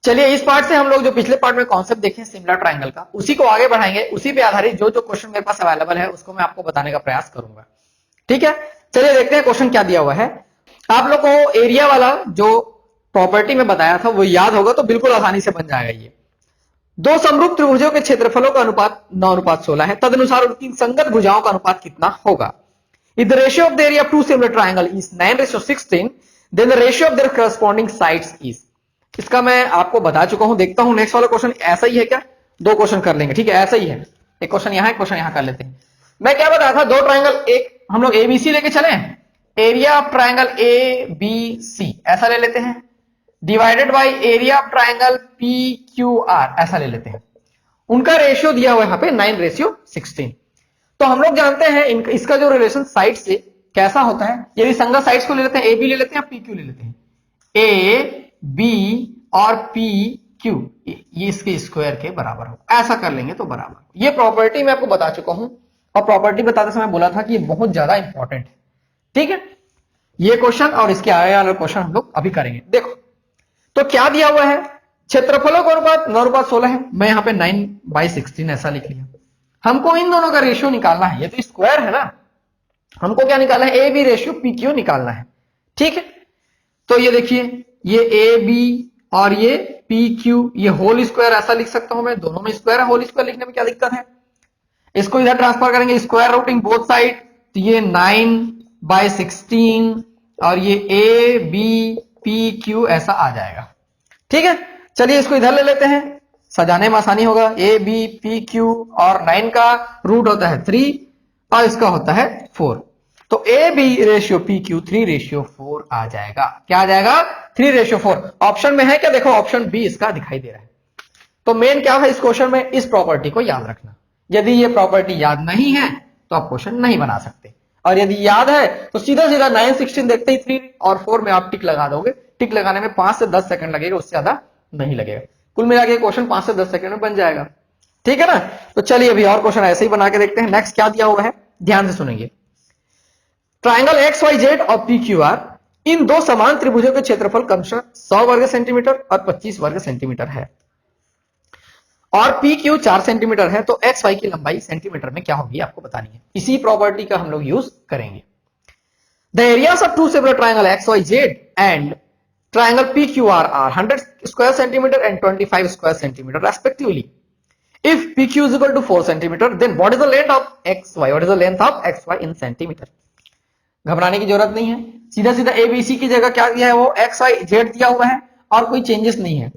चलिए इस पार्ट से हम लोग जो पिछले पार्ट में कॉन्सेप्ट देखे सिमिलर ट्रायंगल का, उसी को आगे बढ़ाएंगे। उसी पे आधारित जो जो क्वेश्चन मेरे पास अवेलेबल है उसको मैं आपको बताने का प्रयास करूंगा। ठीक है, चलिए देखते हैं क्वेश्चन क्या दिया हुआ है। आप लोग को एरिया वाला जो प्रॉपर्टी में बताया था वो याद होगा तो बिल्कुल आसानी से बन जाएगा। ये दो समरूप त्रिभुजों के क्षेत्रफलों का अनुपात 9:16 है, तदनुसार उनकी संगत भुजाओं का अनुपात कितना होगा। If the ratio of the area of two similar triangle is 9:16, then the ratio of their corresponding sides is। इसका मैं आपको बता चुका हूं। देखता हूं नेक्स्ट वाला क्वेश्चन ऐसा ही है क्या। दो क्वेश्चन कर लेंगे, ठीक है, ऐसा ही है। एक क्वेश्चन यहां, एक क्वेश्चन यहां कर लेते हैं। मैं क्या बताया था, दो ट्राइंगल, एक हम लोग एबीसी लेके चले, area of triangle A B C ऐसा ले लेते हैं, divided by area of triangle P Q R ऐसा ले लेते हैं। उनका रेशियो दिया हुआ है यहाँ पे 9:16। तो हम लोग जानते हैं इसका जो रिलेशन साइड से कैसा होता है। यदि संगत साइड्स को ले लेते हैं, ए बी ले लेते हैं, पी क्यू ले लेते हैं, ए बी और पी क्यू ये इसके स्क्वायर के बराबर हो, ऐसा कर लेंगे तो बराबर। ये प्रॉपर्टी मैं आपको बता चुका हूं और प्रॉपर्टी बताते समय बोला था कि ये बहुत ज्यादा इंपॉर्टेंट है। ठीक है, ये क्वेश्चन और इसके आगे वाले क्वेश्चन हम लोग अभी करेंगे। देखो तो क्या दिया हुआ है, क्षेत्रफलों का अनुपात 9:16 है। मैं यहां पे 9/16 ऐसा लिख लिया। हमको इन दोनों का रेशियो निकालना है, ये तो स्क्वायर है ना, हमको क्या निकालना है, A B ratio P Q निकालना है। ठीक है, तो ये देखिए, ये ए बी और ये पी क्यू, ये होल स्क्वायर ऐसा लिख सकता हूं मैं, दोनों में स्क्वायर है, होल स्क्वायर लिखने में क्या दिक्कत है। इसको इधर ट्रांसफर करेंगे, स्क्वायर रूटिंग बोथ साइड, तो ये 9/16 और ये ए बी पी क्यू ऐसा आ जाएगा। ठीक है, चलिए इसको इधर ले लेते हैं, सजाने में आसानी होगा। ए बी पी क्यू और 9 का रूट होता है 3 और इसका होता है 4, तो A B ratio P Q 3:4 आ जाएगा। क्या आ जाएगा, 3:4। ऑप्शन में है क्या, देखो ऑप्शन बी इसका दिखाई दे रहा है। तो मेन क्या है इस क्वेश्चन में, इस प्रॉपर्टी को याद रखना। यदि ये प्रॉपर्टी याद नहीं है तो आप क्वेश्चन नहीं बना सकते, और यदि याद है तो सीधा सीधा 9:16 देखते ही 3 और 4 में आप टिक लगा दोगे। टिक लगाने में 5 से 10 सेकंड लगेगा, उससे ज्यादा नहीं लगेगा। कुल मिला के क्वेश्चन 5 से 10 सेकंड में बन जाएगा। ठीक है ना, तो चलिए अभी और क्वेश्चन ऐसे ही बना के देखते हैं। नेक्स्ट क्या दिया हुआ है, ध्यान से सुनेंगे। ट्राइंगल एक्स वाई जेड और पी क्यू आर, इन दो समान त्रिभुजों के क्षेत्रफल क्रमशः 100 वर्ग सेंटीमीटर और 25 वर्ग सेंटीमीटर है, और पी क्यू 4 सेंटीमीटर है, तो एक्स वाई की लंबाई सेंटीमीटर में क्या होगी आपको बतानी है। इसी प्रॉपर्टी का हम लोग यूज करेंगे। The areas of two similar triangle X Y Z and triangle PQR are 100 square centimeter and 25 square centimeter respectively. If PQ is equal to 4 centimeter, then what is the length of XY? What is the length of XY in centimeter? घबराने की जरूरत नहीं है, सीधा सीधा ABC की जगह क्या दिया है, वो XYZ दिया हुआ है और कोई चेंजेस नहीं है,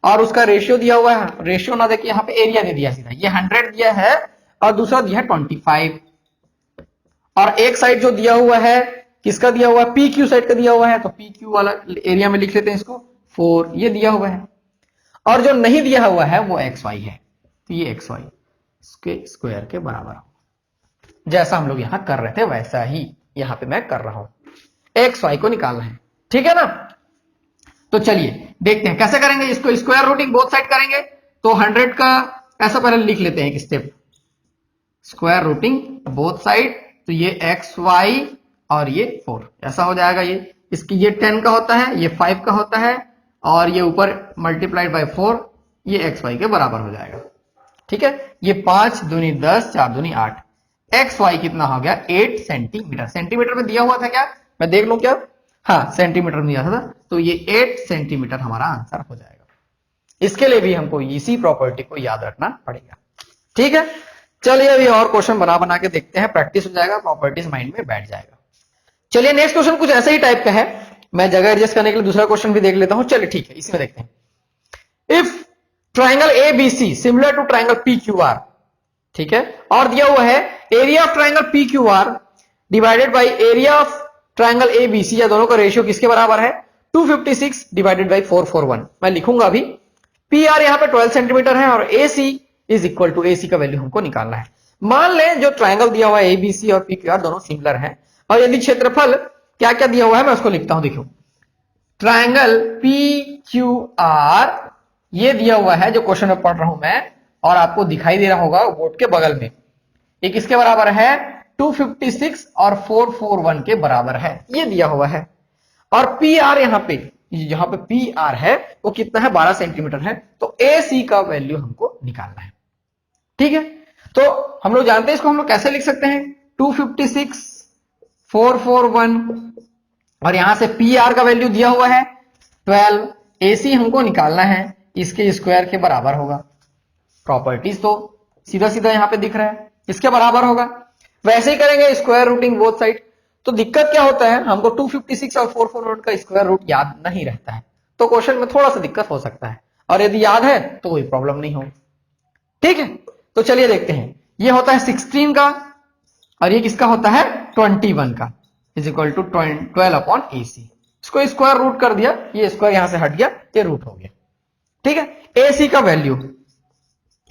और उसका रेशियो दिया हुआ है। रेशियो ना देखिए, यहाँ पे एरिया दे दिया सीधा, ये 100 दिया है और दूसरा दिया है 25, और एक साइड जो दिया हुआ है किसका दिया हुआ है, पी क्यू साइड का दिया हुआ है, तो पी क्यू वाला एरिया में लिख लेते हैं इसको 4, ये दिया हुआ है, और जो नहीं दिया हुआ है वो एक्स वाई है, तो ये एक्स वाई इसके स्क्वायर के बराबर हो। जैसा हम लोग यहां कर रहे थे वैसा ही यहां पे मैं कर रहा हूं, एक्स वाई को निकालना है। ठीक है ना, तो चलिए देखते हैं कैसे करेंगे इसको। स्क्वायर रूटिंग बोथ साइड करेंगे, तो 100 का ऐसा पहले लिख लेते हैं एक step, square rooting both side, तो ये एक्स वाई और ये 4 ऐसा हो जाएगा। ये इसकी ये 10 का होता है, ये 5 का होता है, और ये ऊपर मल्टीप्लाइड बाय 4, ये एक्स वाई के बराबर हो जाएगा। ठीक है, ये 5 दूनी 10, 4 दूनी 8, एक्स वाई कितना हो गया 8 सेंटीमीटर। सेंटीमीटर में दिया हुआ था क्या, मैं देख लूं क्या, हाँ सेंटीमीटर में दिया था, तो ये 8 सेंटीमीटर हमारा आंसर हो जाएगा। इसके लिए भी हमको इसी प्रॉपर्टी को याद रखना पड़ेगा। ठीक है, चलिए अभी और क्वेश्चन बना बना के देखते हैं, प्रैक्टिस हो जाएगा, प्रॉपर्टीज माइंड में बैठ जाएगा। चलिए नेक्स्ट क्वेश्चन कुछ ऐसे ही टाइप का है, मैं जगह एडजस्ट करने के लिए दूसरा क्वेश्चन भी देख लेता हूं। चलिए ठीक है, इसी में देखते हैं। If triangle ABC similar to triangle PQR, ठीक है, और दिया हुआ है area of triangle PQR divided by area of triangle ABC, या दोनों का रेशियो किसके बराबर है, 256 डिवाइडेड बाय 441। मैं लिखूंगा अभी, PR यहां पे 12 सेंटीमीटर है और AC is equal to, AC का वैल्यू हमको निकालना है। मान लें जो ट्राइंगल दिया हुआ है ABC और PQR दोनों सिमिलर हैं, और यदि क्षेत्रफल क्या क्या दिया हुआ है मैं उसको लिखता हूं। देखो ट्राइंगल PQR ये दिया हुआ है जो क्वेश्चन में पढ़ रहा हूं मैं, और आपको दिखाई दे रहा होगा बोर्ड के बगल में, एक इसके बराबर है 256 और 441 के बराबर है, ये दिया हुआ है। और PR यहां पे यहाँ पे पी आर है वो कितना है 12 सेंटीमीटर है, तो ए सी का वैल्यू हमको निकालना है। ठीक है, तो हम लोग जानते हैं इसको हम लोग कैसे लिख सकते हैं 256,441 और यहां से पी आर का वैल्यू दिया हुआ है 12, ए सी हमको निकालना है, इसके स्क्वायर के बराबर होगा। प्रॉपर्टीज तो सीधा सीधा यहां पे दिख रहा है, इसके बराबर होगा। वैसे ही करेंगे स्क्वायर रूटिंग बोथ साइड। तो दिक्कत क्या होता है, हमको 256 और 441 का स्क्वायर रूट याद नहीं रहता है, तो क्वेश्चन में थोड़ा सा दिक्कत हो सकता है, और यदि याद है तो कोई प्रॉब्लम नहीं होगी। ठीक है, तो चलिए देखते हैं। ये होता है 16 का और ये किसका होता है 21 का, इज इक्वल टू 12 अपॉन ए सी। इसको स्क्वायर रूट कर दिया, ये स्क्वायर यहां से हट गया, ये रूट हो गया। ठीक है, ए सी का वैल्यू,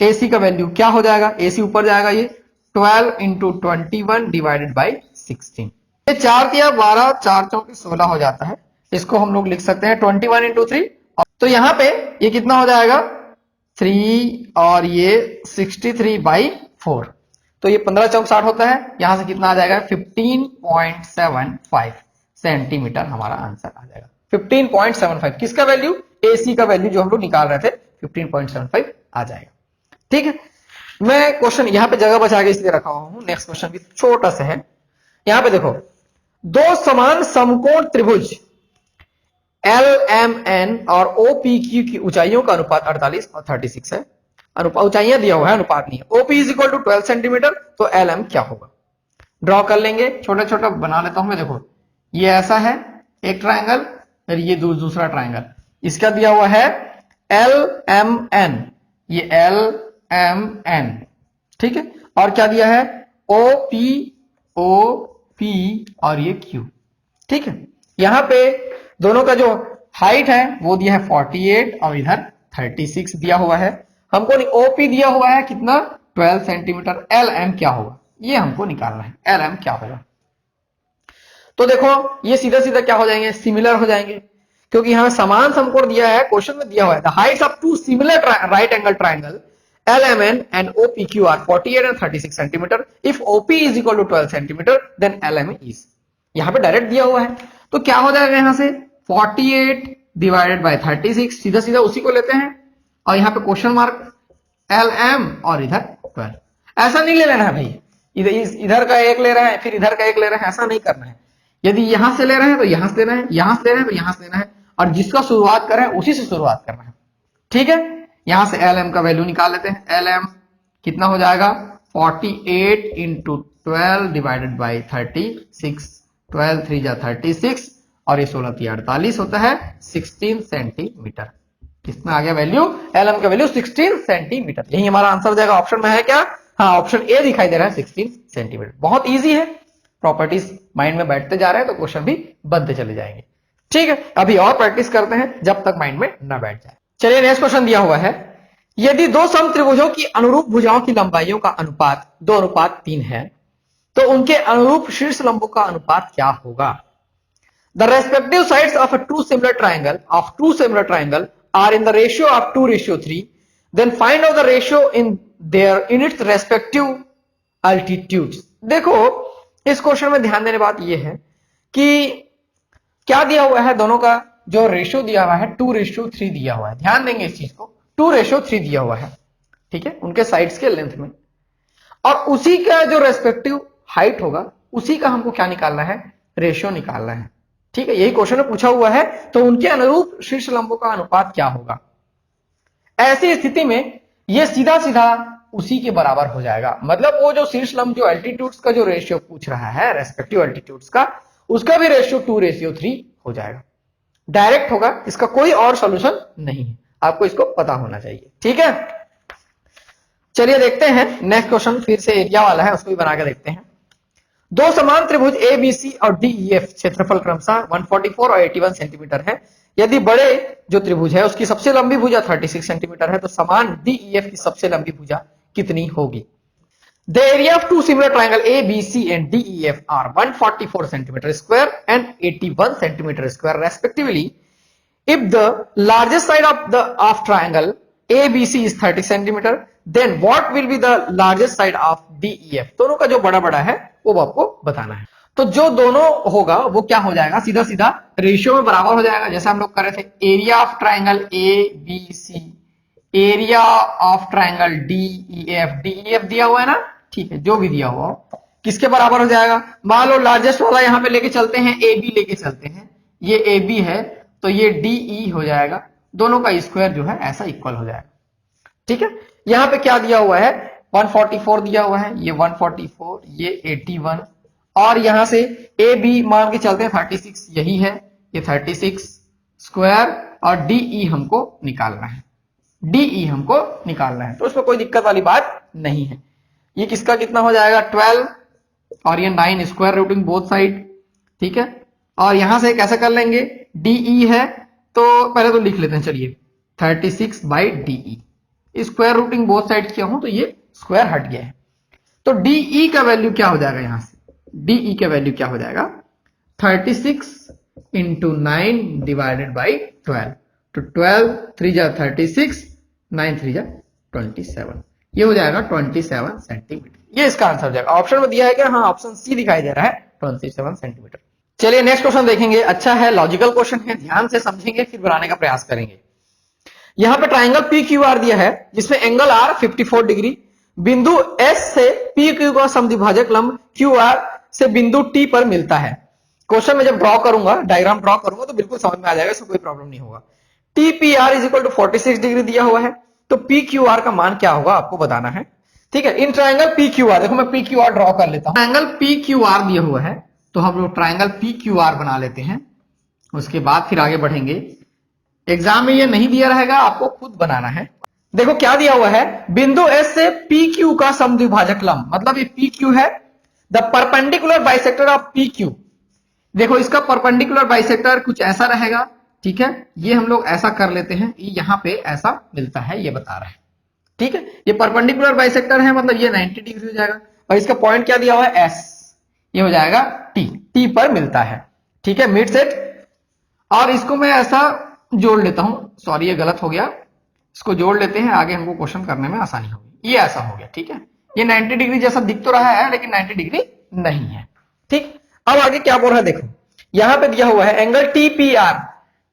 ए सी का वैल्यू क्या हो जाएगा, ए सी ऊपर जाएगा, ये 12 इंटू 21 डिवाइडेड बाई 16। ये 4 दिया 12, 4 चौके 16 हो जाता है। इसको हम लोग लिख सकते हैं 21 इंटू 3, तो यहां पे ये कितना हो जाएगा 3 और ये 63/4, तो ये 15 चौक 60 होता है। यहां से कितना आ जाएगा 15.75 सेंटीमीटर हमारा आंसर आ जाएगा। 15.75 किसका वैल्यू, एसी का वैल्यू जो हम लोग निकाल रहे थे 15.75 आ जाएगा। ठीक है, मैं क्वेश्चन यहां पे जगह बचा के इसलिए रखा हुआ हूं, नेक्स्ट क्वेश्चन भी छोटा सा है। यहां पे देखो, दो समान समकोण त्रिभुज LMN और OPQ की ऊंचाइयों का अनुपात 48 और 36 है। ऊंचाइयां दिया हुआ है, अनुपात नहीं है। OP is equal to 12 centimetre, तो LM क्या होगा, ड्रॉ कर लेंगे। छोटा छोटा बना लेता हूं मैं। देखो ये ऐसा है एक ट्रायंगल, और ये दूसरा ट्रायंगल, इसका दिया हुआ है LMN, ये LMN। ठीक है, और क्या दिया है OP और ये Q। ठीक है, यहां पे दोनों का जो हाइट है वो दिया है 48 और इधर 36 दिया हुआ है। हमको OP दिया हुआ है कितना 12 सेंटीमीटर, LM क्या होगा ये हमको निकालना है, LM क्या होगा। तो देखो ये सीधा सीधा क्या हो जाएंगे, सिमिलर हो जाएंगे, क्योंकि यहां समान समकोण दिया है, क्वेश्चन में दिया हुआ है the heights of two similar right angle triangle LMN and OPQ are 48 and 36 centimetre. If OP is equal to 12 centimetre then LM is, यहां पे डायरेक्ट दिया हुआ है, तो क्या हो जाएगा यहां से 48 डिवाइडेड बाय 36, सीधा सीधा उसी को लेते हैं, और यहां पे क्वेश्चन मार्क LM और इधर 12। ऐसा नहीं ले लेना है भाई, इधर का एक ले रहे हैं फिर इधर का एक ले रहे हैं, ऐसा नहीं करना है। यदि यहां से ले रहे हैं तो यहां से लेना है, यहां से ले रहे हैं तो यहां से लेना है, और जिसका शुरुआत कर रहे हैं उसी से शुरुआत करना है। ठीक है, यहां से LM का वैल्यू निकाल लेते हैं। LM कितना हो जाएगा 48 इंटू 12 डिवाइडेड बाई 36, 12 3 जा 36 और ये 16 3 48 होता है 16 सेंटीमीटर। कितना आ गया वैल्यू, LM का वैल्यू 16 सेंटीमीटर। यही हमारा आंसर हो जाएगा। ऑप्शन में है क्या, हाँ ऑप्शन ए दिखाई दे रहा है 16 सेंटीमीटर। बहुत इजी है, प्रॉपर्टीज माइंड में बैठते जा रहे हैं तो क्वेश्चन भी बनते चले जाएंगे। ठीक है, अभी और प्रैक्टिस करते हैं जब तक माइंड में न बैठ जाए। चलिए नेक्स्ट क्वेश्चन दिया हुआ है, यदि दो समत्रिभुजों की अनुरूप भुजाओं की लंबाइयों का अनुपात 2:3 है तो उनके अनुरूप शीर्ष लंबों का अनुपात क्या होगा। The respective sides of a two similar triangle are in the ratio of 2:3, then find out the ratio in its respective altitudes. देखो इस क्वेश्चन में ध्यान देने बात यह है कि क्या दिया हुआ है, दोनों का जो रेशियो दिया हुआ है 2:3 दिया हुआ है। ध्यान देंगे इस चीज को, 2:3 दिया हुआ है। ठीक है, उनके साइड्स के लेंथ में, और उसी का जो रेस्पेक्टिव हाइट होगा उसी का हमको क्या निकालना है, रेशियो निकालना है। ठीक है, यही क्वेश्चन में पूछा हुआ है, तो उनके अनुरूप शीर्ष लंबों का अनुपात क्या होगा। ऐसी स्थिति में यह सीधा सीधा उसी के बराबर हो जाएगा। मतलब वो जो शीर्ष लंब जो एल्टीट्यूड्स का जो रेशियो पूछ रहा है, रेस्पेक्टिव एल्टीट्यूड्स का, उसका भी रेशियो 2:3 हो जाएगा, डायरेक्ट होगा। इसका कोई और सॉल्यूशन नहीं है, आपको इसको पता होना चाहिए। ठीक है, चलिए देखते हैं नेक्स्ट क्वेश्चन, फिर से एरिया वाला है, उसको भी बना के देखते हैं। दो समान त्रिभुज ABC और DEF क्षेत्रफल क्रमशः 144 और 81 सेंटीमीटर है। यदि बड़े जो त्रिभुज है उसकी सबसे लंबी भुजा 36 सेंटीमीटर है, तो समान DEF की सबसे लंबी भुजा कितनी होगी। The area of two similar triangle ABC and DEF are 144 centimeter square and 81 centimeter square respectively. If the largest side of triangle ABC is 30 centimeter, then what will be the largest side of DEF? दोनों का जो बड़ा बड़ा है वो आपको बताना है। तो जो दोनों होगा वो क्या हो जाएगा, सीधा सीधा रेशियो में बराबर हो जाएगा। जैसे हम लोग कर रहे थे area of triangle A B C, area of triangle D E F दिया हुआ है ना, ठीक है, जो भी दिया हुआ हो किसके बराबर हो जाएगा। मान लो लार्जेस्ट वाला यहां पे लेके चलते हैं, ए बी लेके चलते हैं, ये ए बी है तो ये डी ई हो जाएगा, दोनों का स्क्वायर जो है ऐसा इक्वल हो जाएगा। ठीक है, यहां पे क्या दिया हुआ है, 144 दिया हुआ है, ये 144, ये 81, और यहां से ए बी मान के चलते हैं 36, यही है, ये 36 स्क्वायर, और डीई हमको निकालना है, डीई हमको निकालना है, तो उसमें कोई दिक्कत वाली बात नहीं है। ये किसका कितना हो जाएगा 12, और ये 9 स्क्वायर रूटिंग बोथ साइड, ठीक है। और यहां से कैसे कर लेंगे, डीई है तो पहले तो लिख लेते हैं, चलिए 36 by DE, square rooting both side किया हूं तो ये स्क्वायर हट गया है, तो डीई का वैल्यू क्या हो जाएगा, यहां से डीई का वैल्यू क्या हो जाएगा 36 इंटू 9 डिवाइडेड बाई 12, तो 12 3 जा 36, 9 3 जा 27, ये हो जाएगा 27 सेंटीमीटर। ये इसका आंसर हो जाएगा। ऑप्शन में दिया है क्या, हाँ ऑप्शन सी दिखाई दे रहा है 27 सेंटीमीटर। चलिए नेक्स्ट क्वेश्चन देखेंगे। अच्छा है, लॉजिकल क्वेश्चन है, ध्यान से समझेंगे फिर बनाने का प्रयास करेंगे। यहां पे ट्राइंगल पी क्यू आर दिया है जिसमें एंगल आर 54 डिग्री, बिंदु एस से पी क्यू का समद्विभाजक लंब क्यू आर से बिंदु टी पर मिलता है। क्वेश्चन में जब ड्रॉ करूंगा, डायग्राम ड्रॉ करूंगा तो बिल्कुल समझ में आ जाएगा, इसमें कोई प्रॉब्लम नहीं होगा। T P R is equal to 46 degree दिया हुआ है, तो पी क्यू आर का मान क्या होगा आपको बताना है। ठीक है, in triangle P Q are, देखो मैं पी क्यू आर ड्रॉ कर लेता हूं। ट्राइंगल पी क्यू आर दिया हुआ है तो हम लोग ट्राइंगल पी क्यू आर बना लेते हैं, उसके बाद फिर आगे बढ़ेंगे। एग्जाम में ये नहीं दिया रहेगा, आपको खुद बनाना है। देखो क्या दिया हुआ है, बिंदु एस से पी क्यू का समद्विभाजक लंब, मतलब ये पी क्यू है, the perpendicular bisector of P Q. देखो इसका परपेंडिकुलर बाइसेक्टर कुछ ऐसा रहेगा, ठीक है, ये हम लोग ऐसा कर लेते हैं, यहां पे ऐसा मिलता है, ये बता रहा है। ठीक है, ये परपेंडिकुलर बाइसेक्टर है, मतलब ये 90 डिग्री हो जाएगा, और इसका पॉइंट क्या दिया हुआ है एस, ये हो जाएगा टी, टी पर मिलता है। ठीक है, मिड सेट, और इसको मैं ऐसा जोड़ लेता हूं, सॉरी ये गलत हो गया, इसको जोड़ लेते हैं, आगे हमको क्वेश्चन करने में आसानी होगी। ये ऐसा हो गया, ठीक है, ये 90 डिग्री जैसा दिख तो रहा है लेकिन 90 डिग्री नहीं है। ठीक, अब आगे क्या बोल रहा है, देखो यहां पे दिया हुआ है एंगल टीपीआर,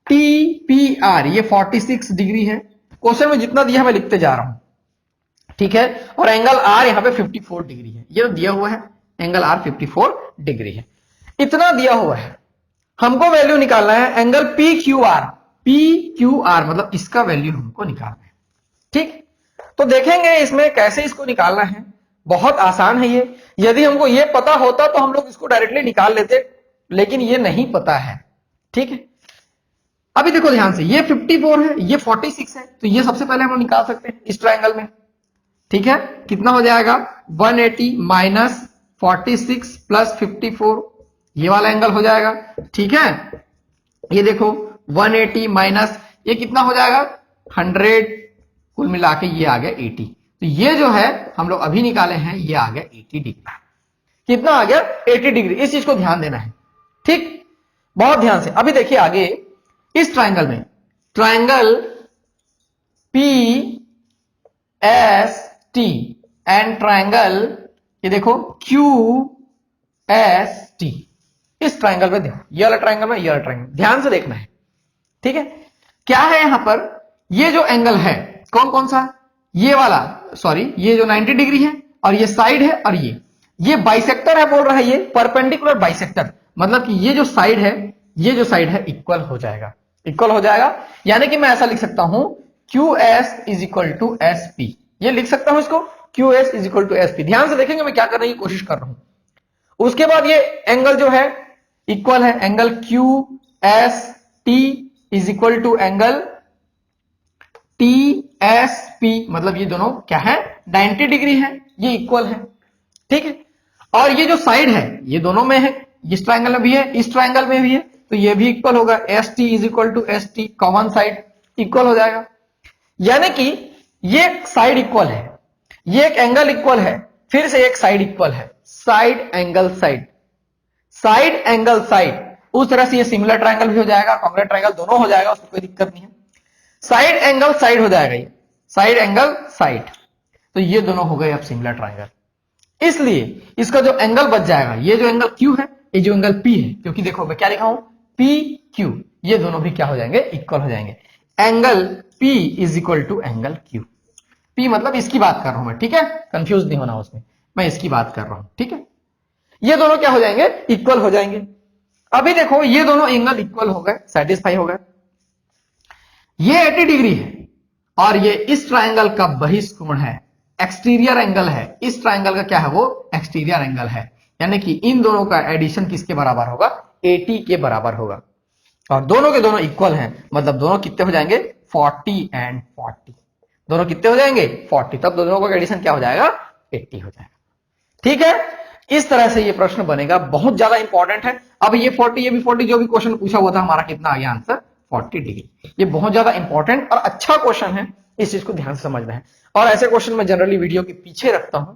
टीपीआर ये 46 डिग्री है, क्वेश्चन में जितना दिया मैं लिखते जा रहा हूं, ठीक है, और एंगल आर यहां पे 54 डिग्री है, ये तो दिया हुआ है, एंगल आर 54 डिग्री है, इतना दिया हुआ है। हमको वैल्यू निकालना है angle P Q are, P Q are मतलब इसका वैल्यू हमको निकालना है। ठीक, तो देखेंगे इसमें कैसे इसको निकालना है, बहुत आसान है ये। यदि हमको ये पता होता तो हम लोग इसको डायरेक्टली निकाल लेते, लेकिन ये नहीं पता है। ठीक है, अभी देखो ध्यान से, ये 54 है, ये 46 है, तो ये सबसे पहले हम निकाल सकते हैं इस ट्रायंगल में। ठीक है, कितना हो जाएगा 180 माइनस 46 प्लस 54, ये वाला एंगल हो जाएगा। ठीक है, ये देखो 180 माइनस ये कितना हो जाएगा 100, कुल मिला के ये आ गया 80, तो ये जो है हम लोग अभी निकाले हैं, ये आ गया 80 डिग्री। कितना आ गया 80 डिग्री, इस चीज को ध्यान देना है। ठीक, बहुत ध्यान से। अभी देखिए आगे इस ट्राइंगल में, triangle P S T and triangle ये देखो क्यू एस टी, इस ट्राइंगल में देखो, ये वाला ट्राइंगल में, ये वाला ट्राइंगल, ध्यान से देखना है। ठीक है, क्या है यहां पर, ये जो एंगल है कौन कौन सा, ये वाला, सॉरी ये जो 90 डिग्री है, और ये साइड है, और ये बाइसेक्टर है, बोल रहा है ये परपेंडिकुलर बाइसेक्टर, मतलब कि ये जो साइड है, ये जो साइड है इक्वल हो जाएगा, इक्वल हो जाएगा। यानी कि मैं ऐसा लिख सकता हूं Q S is equal to S P, ये लिख सकता हूं इसको, Q S is equal to S P. ध्यान से देखेंगे मैं क्या करने की कोशिश कर रहा हूं। उसके बाद ये एंगल जो है इक्वल है, angle Q S T is equal to angle T S P, मतलब ये दोनों क्या है 90 डिग्री है, ये इक्वल है। ठीक है, और ये जो साइड है ये दोनों में है, इस ट्रायंगल में भी है, इस ट्रायंगल में भी है, तो ये भी इक्वल होगा, S T is equal to S T, common side equal हो जाएगा। यानी कि ये साइड इक्वल है, ये एक एंगल इक्वल है, फिर से एक साइड इक्वल है, side angle side, side angle side. उस तरह से ये सिमिलर ट्रायंगल भी हो जाएगा, कॉन्ग्रुएंट ट्रायंगल दोनों हो जाएगा, उसमें कोई दिक्कत नहीं है। साइड एंगल साइड हो जाएगा, ये साइड एंगल साइड, तो ये दोनों हो गए अब सिमिलर ट्रायंगल। इसलिए इसका जो एंगल बच जाएगा, ये जो एंगल क्यू है ये जो एंगल P है, क्योंकि देखो मैं क्या लिखा हूं PQ, ये दोनों भी क्या हो जाएंगे इक्वल हो जाएंगे। Angle P is equal to angle Q। P मतलब इसकी बात कर रहा हूं मैं, ठीक है, कंफ्यूज नहीं होना उसमें, मैं इसकी बात कर रहा हूं, ठीक है। ये दोनों क्या हो जाएंगे इक्वल हो जाएंगे। अभी देखो ये दोनों एंगल इक्वल हो गए, सेटिस्फाई हो गए। ये 80 डिग्री है और ये इस ट्राइंगल का बहिष्कोण है, एक्सटीरियर एंगल है। इस ट्राइंगल का क्या है, वो एक्सटीरियर एंगल है, यानी कि इन दोनों का एडिशन किसके बराबर होगा, 80 के बराबर होगा। और दोनों के दोनों इक्वल हैं, मतलब दोनों कितने हो जाएंगे 40 एंड 40, दोनों कितने हो जाएंगे 40, तब दोनों का एडिशन क्या हो जाएगा 80 हो जाएगा। ठीक है, इस तरह से ये प्रश्न बनेगा, बहुत ज्यादा इंपॉर्टेंट है। अब ये 40 ये भी 40, जो भी क्वेश्चन पूछा हुआ था हमारा कितना आ गया आंसर 40 डिग्री। ये बहुत ज्यादा इंपॉर्टेंट और अच्छा क्वेश्चन है, इस चीज को ध्यान से समझना है। और ऐसे क्वेश्चन मैं जनरली वीडियो के पीछे रखता हूं,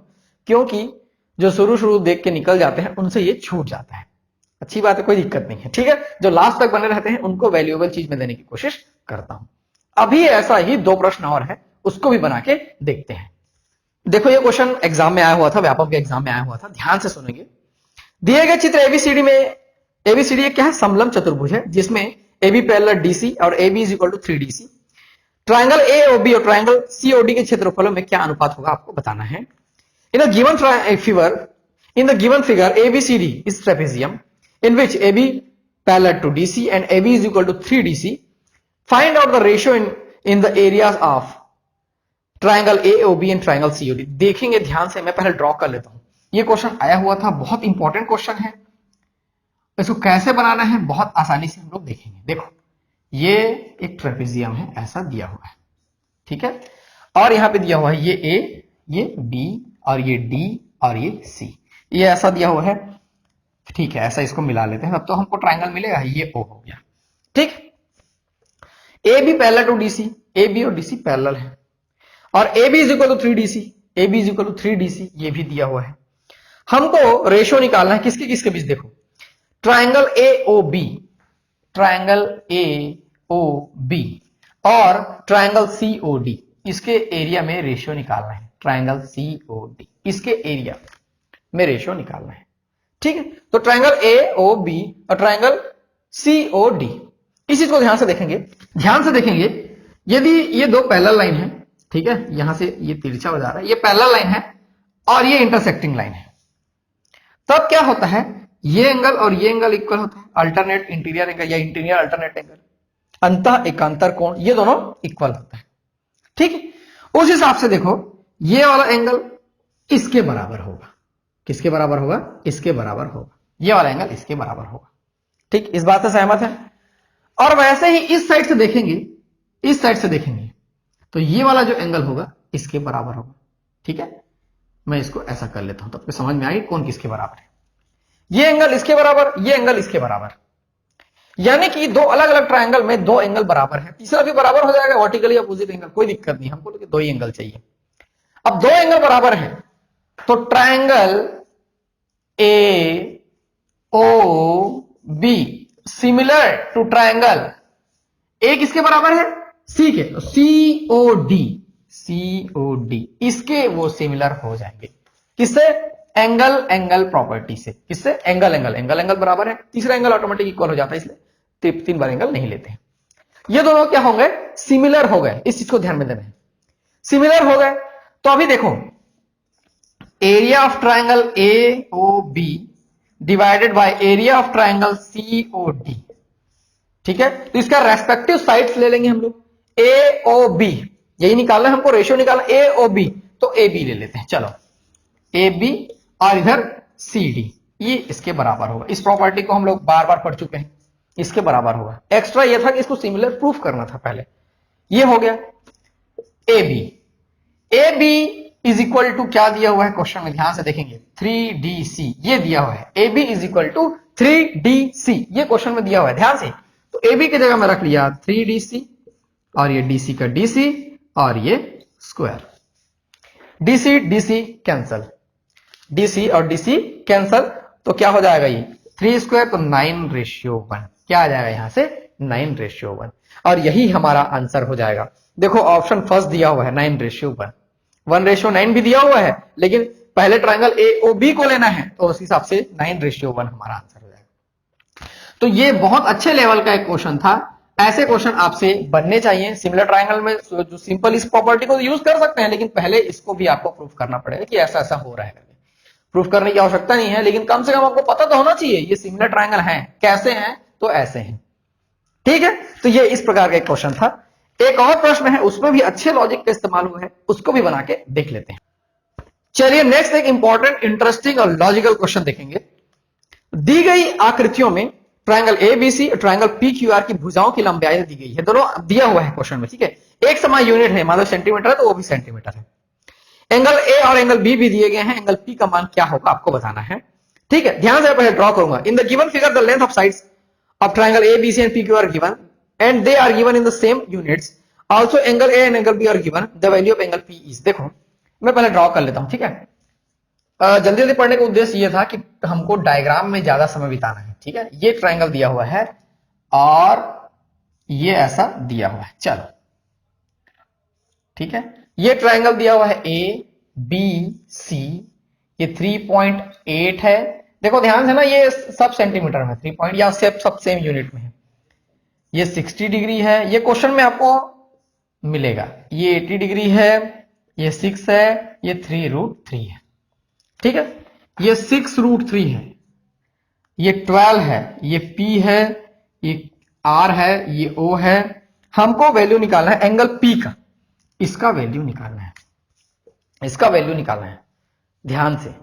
क्योंकि जो शुरू देख के निकल जाते हैं उनसे ये छूट जाता है। अच्छी बात है, कोई दिक्कत नहीं है, ठीक है। जो लास्ट तक बने रहते हैं उनको वैल्यूएबल चीज में देने की कोशिश करता हूं। अभी ऐसा ही 2 प्रश्न और है, उसको भी बना के देखते हैं। देखो ये क्वेश्चन एग्जाम में आया हुआ था, व्यापक के एग्जाम में आया हुआ था, ध्यान से सुनेंगे। दिए गए चित्र एबीसीडी में, एबीसीडी क्या है, समलंब चतुर्भुज है, जिसमें एबी पैरेलल डीसी और AB is equal to 3DC। Triangle AOB और ट्राइंगल सीओडी के क्षेत्रफलों में क्या अनुपात होगा आपको बताना है। In the given figure ABCD is trapezium in which AB parallel to DC and AB is equal to 3DC. Find out the ratio in the areas of triangle AOB and triangle COD. देखेंगे ध्यान से, मैं पहले draw कर लेता हूं। ये question आया हुआ था, बहुत इंपॉर्टेंट क्वेश्चन है। इसको कैसे बनाना है बहुत आसानी से हम लोग देखेंगे। देखो ये एक ट्रेपेजियम है, ऐसा दिया हुआ है, ठीक है, और यहां पे दिया हुआ है ये A, ये B और ये D और ये C, ये ऐसा दिया हुआ है, ठीक है। ऐसा इसको मिला लेते हैं, तब तो हमको ट्राइंगल मिलेगा, ये O हो गया, ठीक। A B parallel to DC, A B और डीसी पैरेलल है, और A B is equal to 3DC, A B is equal to 3DC, ये भी दिया हुआ है। हमको रेशियो निकालना है किसके किसके बीच। देखो ट्राइंगल AOB, ट्राइंगल AOB और ट्राइंगल COD, इसके एरिया में रेशियो निकालना है। ट्राइंगल COD, इसके एरिया में रेशियो निकालना है, ठीक है। तो ट्राइंगल AOB और ट्राइंगल COD, इस चीज को ध्यान से देखेंगे, ध्यान से देखेंगे। यदि ये 2 पैरेलल लाइन है, ठीक है, यहां से ये तिरछा हो जा रहा है, ये पैरेलल लाइन है और ये इंटरसेक्टिंग लाइन है, तब क्या होता है, ये एंगल और ये एंगल इक्वल होता है, अल्टरनेट इंटीरियर एंगल या इंटीरियर अल्टरनेट एंगल, अंतः एकांतर कोण, ये दोनों इक्वल होता है, ठीक है। उस हिसाब से देखो ये वाला एंगल इसके बराबर होगा, किसके बराबर होगा, इसके बराबर होगा, ये वाला एंगल इसके बराबर होगा, ठीक। इस बात से सहमत है। और वैसे ही इस साइड से देखेंगे, इस साइड से देखेंगे तो ये वाला जो एंगल होगा इसके बराबर होगा, ठीक है। मैं इसको ऐसा कर लेता हूं, तो आपको समझ में आएगी कौन किसके बराबर है। ये एंगल इसके बराबर, ये एंगल इसके बराबर, यानी कि 2 अलग अलग ट्राइंगल में 2 एंगल बराबर है, तीसरा भी बराबर हो जाएगा, वर्टिकली अपोजिट एंगल, कोई दिक्कत नहीं, हमको तो 2 ही एंगल चाहिए। अब 2 एंगल बराबर है तो triangle AOB similar to triangle A किसके बराबर है, सी के, तो COD इसके वो सिमिलर हो जाएंगे, किससे, एंगल प्रॉपर्टी से, किससे, एंगल बराबर है, तीसरा एंगल ऑटोमेटिक इक्वल हो जाता है, इसलिए 3 बार एंगल नहीं लेते हैं। ये दोनों क्या होंगे, सिमिलर हो गए, इस चीज को ध्यान में देना है, सिमिलर हो गए। तो अभी देखो area of triangle AOB divided by area of triangle COD, ठीक है। तो इसका रेस्पेक्टिव साइड्स ले लेंगे हम लोग, AOB, यही निकालना है हमको, रेशियो निकालना AOB, तो AB ले लेते हैं, चलो AB और इधर CD, ये इसके बराबर होगा। इस प्रॉपर्टी को हम लोग बार बार पढ़ चुके हैं, इसके बराबर होगा। एक्स्ट्रा ये था कि इसको सिमिलर प्रूफ करना था पहले, ये हो गया। AB इज इक्वल टू क्या दिया हुआ है क्वेश्चन में, ध्यान से देखेंगे, 3DC, ये दिया हुआ है, AB is equal to 3DC, ये क्वेश्चन में दिया हुआ है, ध्यान से। तो AB की जगह में रख लिया 3DC और ये DC का DC और ये स्क्वायर, DC कैंसल, DC और DC कैंसल, तो क्या हो जाएगा ये 3 स्क्वायर, तो 9:1, क्या आ जाएगा यहां से 9:1, और यही हमारा आंसर हो जाएगा। देखो ऑप्शन फर्स्ट दिया हुआ है 9:1, 1:9 भी दिया हुआ है, लेकिन पहले ट्राइंगल AOB को लेना है, तो उस हिसाब से 9:1 हमारा आंसर हो जाएगा। तो ये बहुत अच्छे लेवल का एक क्वेश्चन था। ऐसे क्वेश्चन आपसे बनने चाहिए। सिमिलर ट्रायंगल में जो सिंपल इस प्रॉपर्टी को यूज कर सकते हैं, लेकिन पहले इसको भी आपको प्रूफ करना पड़ेगा कि ऐसा ऐसा हो रहा है। प्रूफ करने की आवश्यकता नहीं है, लेकिन कम से कम आपको पता तो होना चाहिए ये सिमिलर ट्रायंगल हैं। कैसे हैं? तो ऐसे हैं। ठीक है, तो ये इस प्रकार का एक क्वेश्चन था। एक और प्रश्न है, उसमें भी अच्छे लॉजिक का इस्तेमाल हुआ है, उसको भी बना के देख लेते हैं। चलिए नेक्स्ट एक इंपॉर्टेंट, इंटरेस्टिंग और लॉजिकल क्वेश्चन देखेंगे। दी गई आकृतियों में ट्रायंगल एबीसी और ट्रायंगल पीक्यूआर की भुजाओं की लंबाई दी गई है। दोनों दिया हुआ है क्वेश्चन में। ठीक है, एक समान यूनिट है, मान लो सेंटीमीटर है तो वो भी सेंटीमीटर है। एंगल ए और एंगल बी भी दिए गए हैं। एंगल पी का मान क्या होगा आपको बताना है। ठीक है, ध्यान से पहले ड्रॉ करूंगा। In the given figure the length of sides of triangle ABC and PQ R given and they are given in the same units. Also angle A and angle B are given. The value of angle P is. देखो मैं पहले draw कर लेता हूं। ठीक है, जल्दी जल्दी पढ़ने का उद्देश्य ये था कि हमको डायग्राम में ज्यादा समय बिताना है। ठीक है, ये ट्रायंगल दिया हुआ है और ये ऐसा दिया हुआ है। चलो ठीक है, ये ट्रायंगल दिया हुआ है ए बी सी, ये 3.8 है। देखो ध्यान से ना, ये सब सेंटीमीटर में 3 पॉइंट या सब सेम यूनिट में है। ये 60 डिग्री है, ये क्वेश्चन में आपको मिलेगा। ये 80 डिग्री है, ये 6 है, ये 3√3 है। ठीक है, ये 6√3 है, ये 12 है, ये P है, ये R है, ये O है। हमको वैल्यू निकालना है एंगल P का, इसका वैल्यू निकालना है, इसका वैल्यू निकालना है ध्यान से।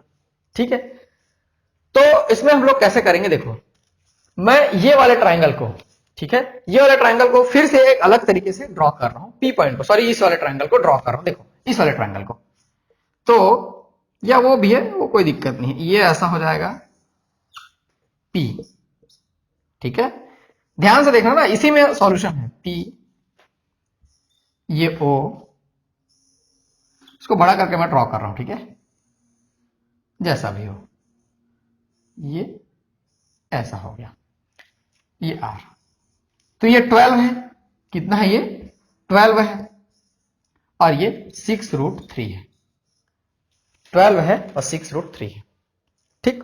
ठीक है, तो इसमें हम लोग कैसे करेंगे। देखो मैं ये वाले ट्रायंगल को, ठीक है, ये वाले ट्रायंगल को फिर से एक अलग तरीके से ड्रॉ कर रहा हूं। P पॉइंट को, सॉरी इस वाले ट्रायंगल को ड्रॉ कर रहा हूं। देखो इस वाले ट्रायंगल को, तो या वो भी है, वो कोई दिक्कत नहीं है। ये ऐसा हो जाएगा P। ठीक है, ध्यान से देखना ना, इसी में सॉल्यूशन है। P, ये O, इसको बड़ा करके मैं ड्रॉ कर रहा हूं। ठीक है, जैसा भी हो, ये ऐसा हो गया, ये R। तो ये 12 है, कितना है ये 12 है, और ये 6√3 है। 12 है और 6√3 है। ठीक,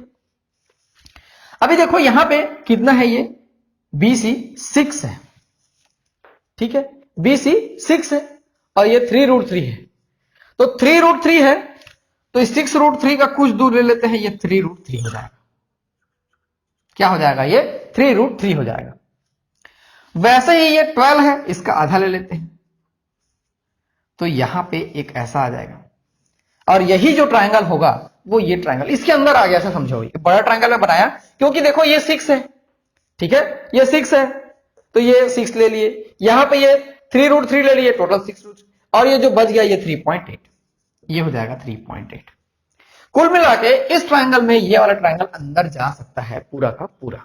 अभी देखो यहां पे कितना है, ये BC 6 है। ठीक है, BC 6 है और ये 3√3 है। तो 3√3 है, तो 6√3 का कुछ दूर ले लेते हैं, ये 3√3 हो जाएगा। क्या हो जाएगा? ये 3√3 हो जाएगा। वैसे ही ये 12 है, इसका आधा ले लेते हैं, तो यहां पे एक ऐसा आ जाएगा। और यही जो ट्रायंगल होगा वो ये ट्रायंगल इसके अंदर आ गया, ऐसा समझो। ये बड़ा ट्रायंगल में बनाया क्योंकि देखो ये 6 है। ठीक है, ये 6 है, तो ये 6 ले लिए, यहां पे ये 3√3 ले लिए, टोटल 6√3, और ये जो बच गया ये 3.8, ये हो जाएगा 3.8। कुल मिला के इस ट्रायंगल में ये वाला ट्रायंगल अंदर जा सकता है पूरा का पूरा।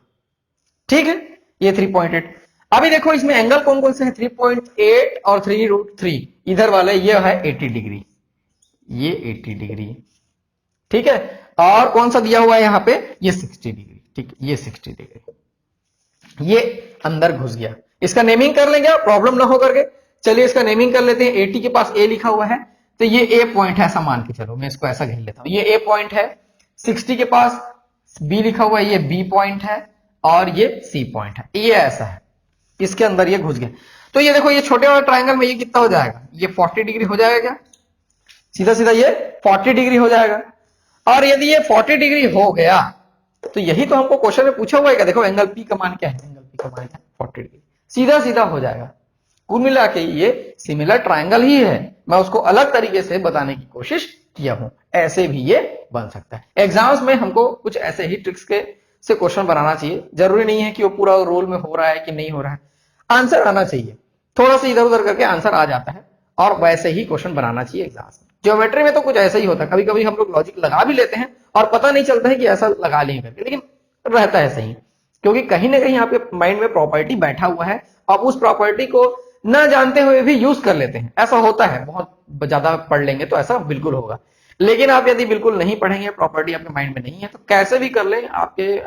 ठीक है, ये 3.8। अभी देखो इसमें एंगल कौन कौन से हैं, 3.8 और 3√3। इधर वाले ये है 80 डिग्री, ये 80 डिग्री। ठीक है, और कौन सा दिया हुआ है यहां पे, ये 60 डिग्री। ठीक, ये 60 डिग्री, ये अंदर घुस गया। इसका नेमिंग कर लेंगे, प्रॉब्लम ना हो करके। चलिए इसका नेमिंग कर लेते हैं। 80 के पास ए लिखा हुआ है, तो ये ए पॉइंट है, ऐसा मान के चलो, मैं इसको ऐसा घेर लेता हूं, ये ए पॉइंट है। 60 के पास बी लिखा हुआ है, ये बी पॉइंट है, और ये सी पॉइंट है। ये ऐसा है, इसके अंदर ये घुस गया। तो ये देखो, ये छोटे वाले ट्रायंगल में ये कितना हो जाएगा, ये 40 डिग्री हो जाएगा। क्या सीधा सीधा ये 40 डिग्री हो जाएगा। और यदि ये 40 डिग्री हो गया, तो यही तो हमको क्वेश्चन में पूछा हुआ है। देखो एंगल पी का मान क्या है, एंगल पी का मान है 40 डिग्री। सीधा सीधा हो जाएगा। कुल मिला के ये सिमिलर ट्रायंगल ही है, मैं उसको अलग तरीके से बताने की कोशिश किया हूं। ऐसे भी ये बन सकता है। एग्जाम्स में हमको कुछ ऐसे ही ट्रिक्स के से क्वेश्चन बनाना चाहिए। जरूरी नहीं है कि वो पूरा रोल में हो रहा है कि नहीं हो रहा है, आंसर आना चाहिए। थोड़ा सा इधर उधर करके आंसर आ जाता है, और वैसे ही क्वेश्चन बनाना चाहिए एग्जाम्स में। ज्योमेट्री में तो कुछ ऐसा ही होता है, कभी कभी हम लोग लॉजिक लगा भी लेते हैं और पता नहीं चलता है कि ऐसा लगा लिए करके, लेकिन रहता है सही, क्योंकि कहीं ना कहीं आपके माइंड में प्रॉपर्टी बैठा हुआ है, आप उस प्रॉपर्टी को न जानते हुए भी यूज कर लेते हैं। ऐसा होता है, बहुत ज्यादा पढ़ लेंगे तो ऐसा बिल्कुल होगा। लेकिन आप यदि बिल्कुल नहीं पढ़ेंगे, प्रॉपर्टी आपके माइंड में नहीं है, तो कैसे भी कर लें आपके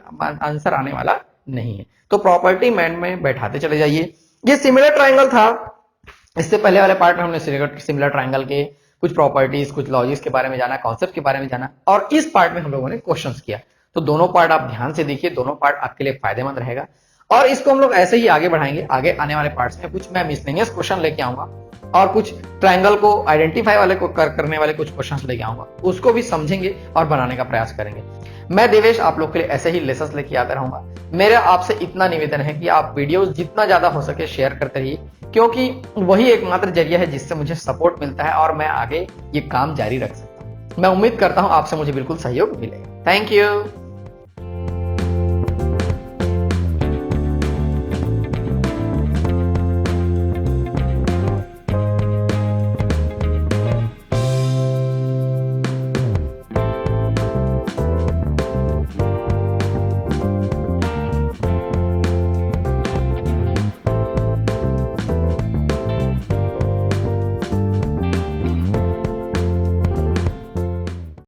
आंसर आने वाला नहीं है। तो प्रॉपर्टी माइंड में बैठाते चले जाइए। ये सिमिलर ट्रायंगल था। इससे पहले वाले पार्ट में हमने सिमिलर ट्रायंगल के कुछ प्रॉपर्टीज, कुछ लॉजिक्स के बारे में जाना, कॉन्सेप्ट के बारे में जाना, और इस पार्ट में हम लोगों ने क्वेश्चंस किया। तो दोनों पार्ट आप ध्यान से देखिए, दोनों पार्ट आपके लिए फायदेमंद रहेगा। और इसको हम लोग ऐसे ही आगे बढ़ाएंगे। आगे आने वाले पार्ट्स में कुछ मैं मिसलेनियस क्वेश्चन लेके आऊंगा और कुछ ट्रायंगल को आइडेंटिफाई वाले को करने वाले कुछ क्वेश्चंस लेके आऊंगा, उसको भी समझेंगे और बनाने का प्रयास करेंगे। मैं देवेश आप लोग के लिए ऐसे ही लेसन्स लेके आता रहूंगा। मेरा आपसे इतना निवेदन है कि आप वीडियोस जितना ज्यादा हो सके शेयर करते रहिए, क्योंकि वही एकमात्र जरिया है जिससे मुझे सपोर्ट मिलता है और मैं आगे ये काम जारी रख सकता हूँ। मैं उम्मीद करता हूँ आपसे मुझे बिल्कुल सहयोग मिलेगा। Thank you.